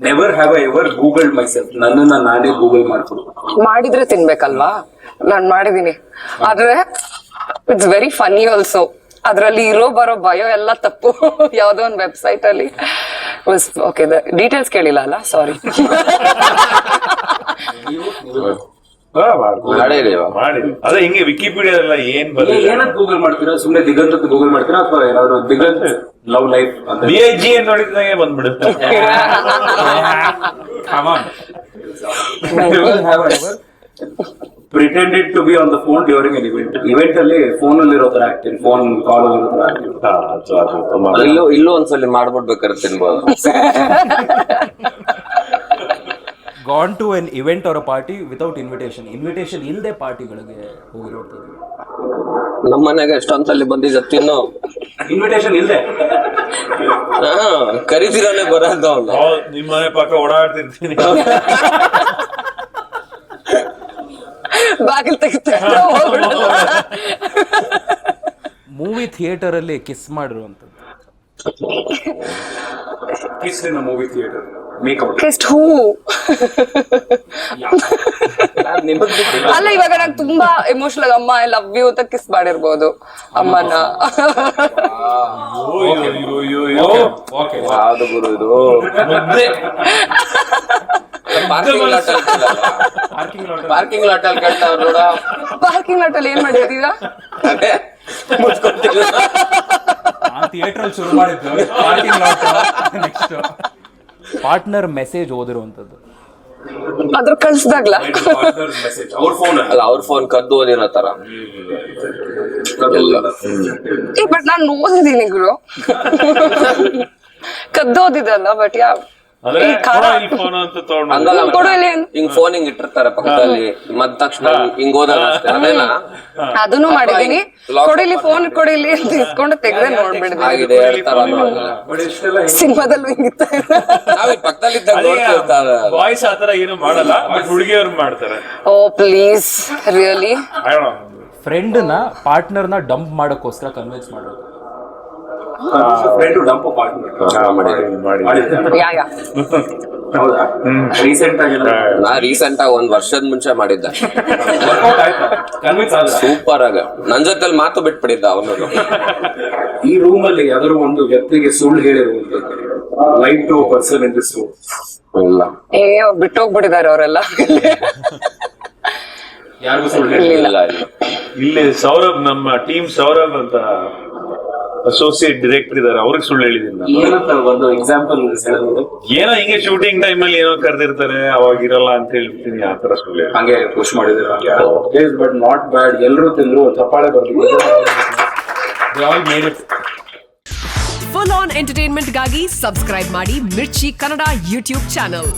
Never have I ever googled myself. ನನ್ನನ್ನ ನಾನೇ Google ಮಾಡ್ಕೊಂಡು ಮಾಡಿದ್ರೆ ತಿನ್ಬೇಕಲ್ವಾ? ನಾನ್ ಮಾಡಿದೀನಿ, ಆದ್ರೆ ಇಟ್ಸ್ ವೆರಿ ಫನಿ ಆಲ್ಸೋ. ಅದ್ರಲ್ಲಿ ಬರೋ ಬಯೋ ಎಲ್ಲ ತಪ್ಪು. ಯಾವ್ದೋ ಒಂದು ವೆಬ್ಸೈಟ್ ಅಲ್ಲಿ ಓಕೆ, ಡೀಟೇಲ್ಸ್ ಕೇಳಿಲ್ಲ ಅಲ್ಲ, ಸಾರಿ. ಅದೇ ಹಿಂಗೆ ವಿಕಿಪೀಡಿಯಾದಲ್ಲ ಏನಂತ ಗೂಗಲ್ ಮಾಡ್ತೀರಾ? ಸುಮ್ನೆ ದಿಗಂತ ಗೂಗಲ್ ಮಾಡ್ತೀರಾ ಅಥವಾ ಏನಾದ್ರು ದಿಗಂತ್ ಲವ್ ಲೈಫ್ ಅಂತ BIG ಅಂತ ನೋಡಿದಾಗ ಬಂದ್ಬಿಡುತ್ತೆ. pretended to be on the phone during an event. Event ಅಲ್ಲಿ ಫೋನ್ ಅಲ್ಲಿ ಇರೋ ತರ ಆಗ್ತೀನಿ, ಫೋನ್ ಕಾಲ್ ಅಲ್ಲಿ ಇರೋ ತರ ಆಗ್ತೀನಿ. ಇಲ್ಲೂ ಒಂದ್ಸಲಿ ಮಾಡ್ಬಿಡ್ಬೇಕಾದ್ರೆ ತಿನ್ಬೋದು. Gone to an event or a party without invitation. Invitation ಇಲ್ಲದೆ ಪಾರ್ಟಿಗಳಿಗೆ ಹೋಗಿರೋದು. ನಮ್ಮ ಮನೆಗೆ ಎಷ್ಟೊಂದ್ಸಲಿ ಬಂದಿದ್ದ ತಿನ್ನು. ಇನ್ವಿಟೇಷನ್ ಇಲ್ಲದೆ ಕರಿತಿರೋನೆ ಬರೋದು ಅವನು. ನಿಮ್ಮ ಮನೆ ಪಕ್ಕ ಓಡಾಡ್ತಿರ್ತೀನಿ. ಬಾಗಿಲು ತೆಗಿತಾ ಮೂವಿ ಥಿಯೇಟರ್ ಅಲ್ಲಿ ಕಿಸ್ ಮಾಡಿರುವಂತದ್ದು. ಕಿಸ್ ಇನ್ ಮೂವಿ ಥಿಯೇಟರ್, ಮೇಕೌಟ್ ಕಿಸ್ಟ್ ಹೂ. ಅಲ್ಲ, ಇವಾಗ ನಂಗೆ ತುಂಬಾ ಎಮೋಷನಲ್, ಅಮ್ಮ ಐ ಲವ್ ಯು ಅಂತ ಕಿಸ್ ಮಾಡಿರ್ಬೋದು ಅಮ್ಮನ. ಯಾವ್ದು ಗುರು ಇದು? ಪಾರ್ಕಿಂಗ್ ಲಾಟ್ ಅಲ್ಲಿ ಕೇಳ್ತಾವ್ರು ನೋಡ. ಪಾರ್ಕಿಂಗ್ ಲಾಟ್ ಅಲ್ಲಿ ಏನ್ ಮಾಡಿದೀಗ? ಅದೇ ಮುಚ್ಕೊತಿಲ್ಲ. ಥಿಯೇಟರ್ ಅಲ್ಲಿ ಶುರು ಮಾಡಿದ್ದು parking lot. Next partner message ಓದಿರುವಂತದ್ದು. ಅದ್ರ ಕಳ್ಸ್ದಾಗ್ಲ ಅವ್ರ ಫೋನ್ ಅಲ್ಲ, ಅವ್ರ ಫೋನ್ ಕದ್ದು ಓದಿರೋ ತರ. But non ಓದಿದೀನಿ Guru, ಕದ್ದೋದಿದಲ್ಲ. ಬಟ್ ಯಾ ಹಿಂಗ್ ಫೋನ್ ಹಿಂಗ್ ಇಟ್ಟಿರ್ತಾರೆ ಪಕ್ಕದಲ್ಲಿ, ಮತ್ ತಕ್ಷಣ ಹಿಂಗ್ ಓದಲ್ಲ ಅಷ್ಟೇ. ಅದೇನಾ? ಅದನ್ನು ಮಾಡಿದೀನಿ. ಕೊಡಿಲಿ ಫೋನ್ ಕೊಡಿಲಿ ಅಂತ ಇಸ್ಕೊಂಡು ತೆಗ್ದೆ ನೋಡ್ಬಿಡ್ತೀನಿ. ಆಗಿದೆ ಹೇಳ್ತಾರ. ಸಿನಿಮಾದಲ್ಲೂ ಹಿಂಗಿತ್ತ. ನಾವ್ ಪಕ್ಕದಲ್ಲಿ ಇದ್ದಾಗ ನೋಡ್ತಿರ್ತಾರೆ. ಬಾಯ್ಸ್ ಆತರ ಏನು ಮಾಡಲ್ಲ, ಬಟ್ ಹುಡುಗಿಯವ್ರು ಮಾಡ್ತಾರೆ. ಓ ಪ್ಲೀಸ್, ರಿಯಲಿ? ಫ್ರೆಂಡ್ನ ಪಾರ್ಟ್ನರ್ನ ಡಂಪ್ ಮಾಡಕ್ಕೋಸ್ಕರ ಕನ್ವಿನ್ಸ್ ಮಾಡೋದು. ಫ್ರೆಂಡ್ ಡಂಪ್ ಮಾಡಿದ್ದೆ. ಯಾ ಹೌದಾ? ರೀಸೆಂಟ್ ಆಗಿ ನಾ ರೀಸೆಂಟ್ ಆಗಿ 1 ವರ್ಷದ ಮುಂಚೆ ಮಾಡಿದ್ದೆ. ಕನ್ವಿನ್ಸ್ ಆದ ಸೂಪರ್ ಆಗ ನನ್ ಜೊತೆಲಿ ಮಾತು ಬಿಟ್ಬಿಟ್ಟಿದ್ದ ಅವನು. ಈ ರೂಮ್ ಅಲ್ಲಿ ಯಾವ್ದಾದ್ರು ಒಂದು ವ್ಯಕ್ತಿಗೆ ಸುಳ್ಳು ಹೇಳಿರುವಂತದ್ದು, like to person in this room? ಇಲ್ಲ, ಬಿಟ್ಟೋಗ್ಬಿಟ್ಟಿದ್ದಾರೆ ಅವರೆಲ್ಲ. ಯಾರಿಗೂ ಸುಳ್ಳು ಇಲ್ಲ. ಇಲ್ಲಿ ಸೌರಭ್, ನಮ್ಮ ಟೀಮ್ ಸೌರಭ್ ಅಂತ ಅಸೋಸಿಯೇಟ್ ಡೈರೆಕ್ಟರ್ ಇದಾರೆ, ಅವ್ರಿಗೆ ಸುಳ್ಳು ಹೇಳಿದೀನಿ ನಾನು. ಏನಂತ ಒಂದು ಎಕ್ಸಾಂಪಲ್ ಹೇಳಬಹುದು? ಏನೋ ಹಿಂಗೆ ಶೂಟಿಂಗ್ ಟೈಮ್ ಅಲ್ಲಿ ಏನೋ ಕರೆದಿರ್ತಾರೆ, ಅವಾಗ ಇರಲ್ಲ ಅಂತ ಹೇಳ್ಬಿಡ್ತೀನಿ, ಆ ತರ ಸುಳ್ಳು ಹಂಗೆ ಪುಷ್ ಮಾಡಿದ್ರೆ. But not bad. ಎಲ್ಲರೂ ತಿಂದ್ರು, ಚಪ್ಪಾಳೆ ಬರ್ತಿದ್ರು. ಫುಲ್ ಆನ್ ಎಂಟರ್ಟೈನ್ಮೆಂಟ್ ಗಾಗಿ ಸಬ್ಸ್ಕ್ರೈಬ್ ಮಾಡಿ ಮಿರ್ಚಿ ಕನ್ನಡ ಯೂಟ್ಯೂಬ್ ಚಾನಲ್.